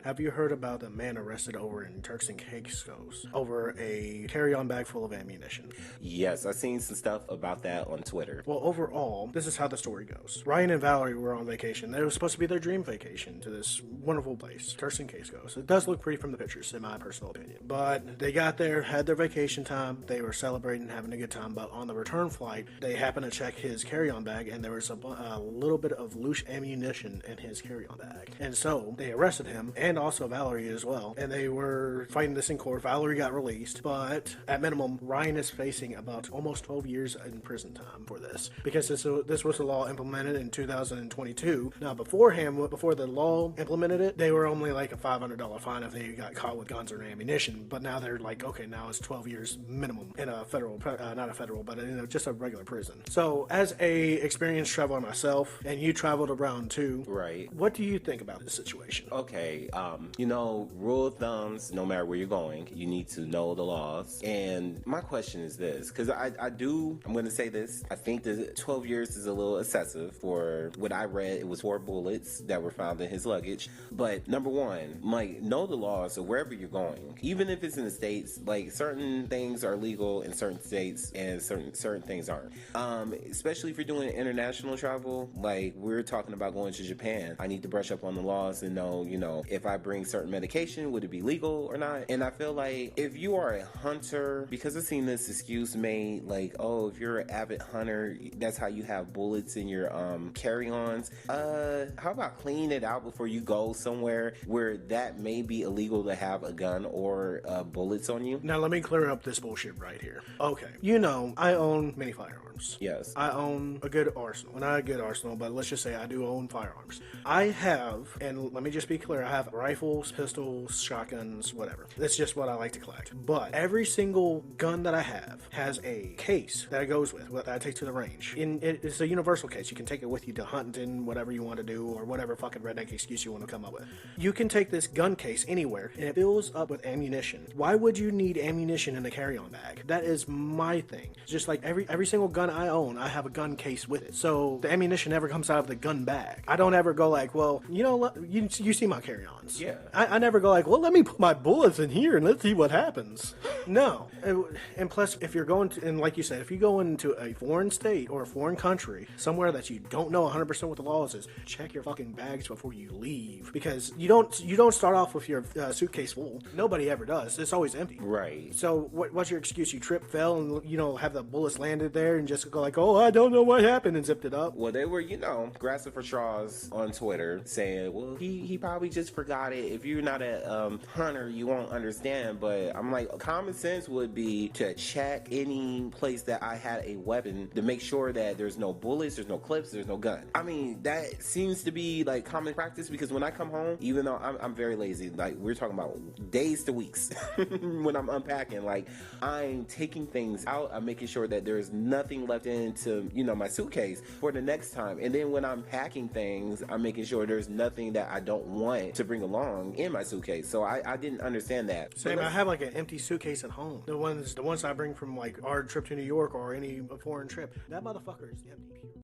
Have you heard about a man arrested over in Turks and Caicos over a carry-on bag full of ammunition? Yes, I've seen some stuff about that on Twitter. Well, overall, this is how the story goes. Ryan and Valerie were on vacation. It was supposed to be their dream vacation to this wonderful place, Turks and Caicos. It does look pretty from the pictures, in my personal opinion. But they got there, had their vacation time. They were celebrating, having a good time. But on the return flight, they happened to check his carry-on bag, and there was a little bit of loose ammunition in his carry-on bag. And so they arrested him, and also Valerie as well. And they were fighting this in court. Valerie got released, but at minimum, Ryan is facing about almost 12 years in prison time for this, because this was a law implemented in 2022. Now, beforehand, before the law implemented it, they were only like a $500 fine if they got caught with guns or ammunition. But now they're like, okay, now it's 12 years minimum in a federal, not a federal, but just a regular prison. So, as a experienced traveler myself, and you traveled around too, Right. what do you think about this situation? Okay, rule of thumbs, no matter where you're going, you need to know the laws. And my question is this, because I'm going to say this, I think that 12 years is a little excessive for what I read. It was 4 bullets that were found in his luggage. But number one, like, know the laws of wherever you're going. Even if it's in the States, like, certain things are legal in certain states and certain things aren't. Especially if you're doing international travel, like, we're talking about going to Japan. I need to brush up on the laws and know, if I bring certain medication, would it be legal or not? And I feel like if you are a hunter, because I've seen this excuse made, like, oh, if you're an avid hunter, that's how you have bullets in your carry-ons. How about cleaning it out before you go somewhere where that may be illegal to have a gun or bullets on you? Now, let me clear up this bullshit right here. Okay. I own many firearms. Yes. I own a good arsenal. Well, not a good arsenal, but let's just say I do own firearms. I have, and let me just be clear, I have rifles, pistols, shotguns, whatever. That's just what I like to collect. But every single gun that I have has a case that it goes with, that I take to the range. It's a universal case. You can take it with you to hunt and whatever you want to do, or whatever fucking redneck excuse you want to come up with. You can take this gun case anywhere, and it fills up with ammunition. Why would you need ammunition in a carry-on bag? That is my thing. Just like every single gun I own, I have a gun case with it. So the ammunition never comes out of the gun bag. I don't ever go like, well, you see my carry-ons. Yeah. I never go like, well, let me put my bullets in here and let's see what happens. No. And plus, if you're going to, and like you said, if you go into a foreign state or a foreign country, somewhere that you don't know 100% what the laws is, check your fucking bags before you leave. Because you don't start off with your suitcase full. Nobody ever does. It's always empty. Right. So what's your excuse? You trip, fell, and have the bullets landed there and just go like, oh, I don't know what happened, and zipped it up. Well, they were, grasping for straws on Twitter, saying, well, he probably just forgot it. If you're not a hunter, you won't understand. But I'm like, common sense would be to check any place that I had a weapon to make sure that there's no bullets, there's no clips, there's no gun. I mean, that seems to be like common practice, because when I come home, even though I'm very lazy, like we're talking about days to weeks when I'm unpacking, like I'm taking things out, I'm making sure that there's nothing left into my suitcase for the next time. And then when I'm packing things, I'm making sure there's nothing that I don't want to bring along in my suitcase. So I didn't understand that. Same. I have like an empty suitcase at home. The ones I bring from like our trip to New York or any foreign trip. That motherfucker is empty.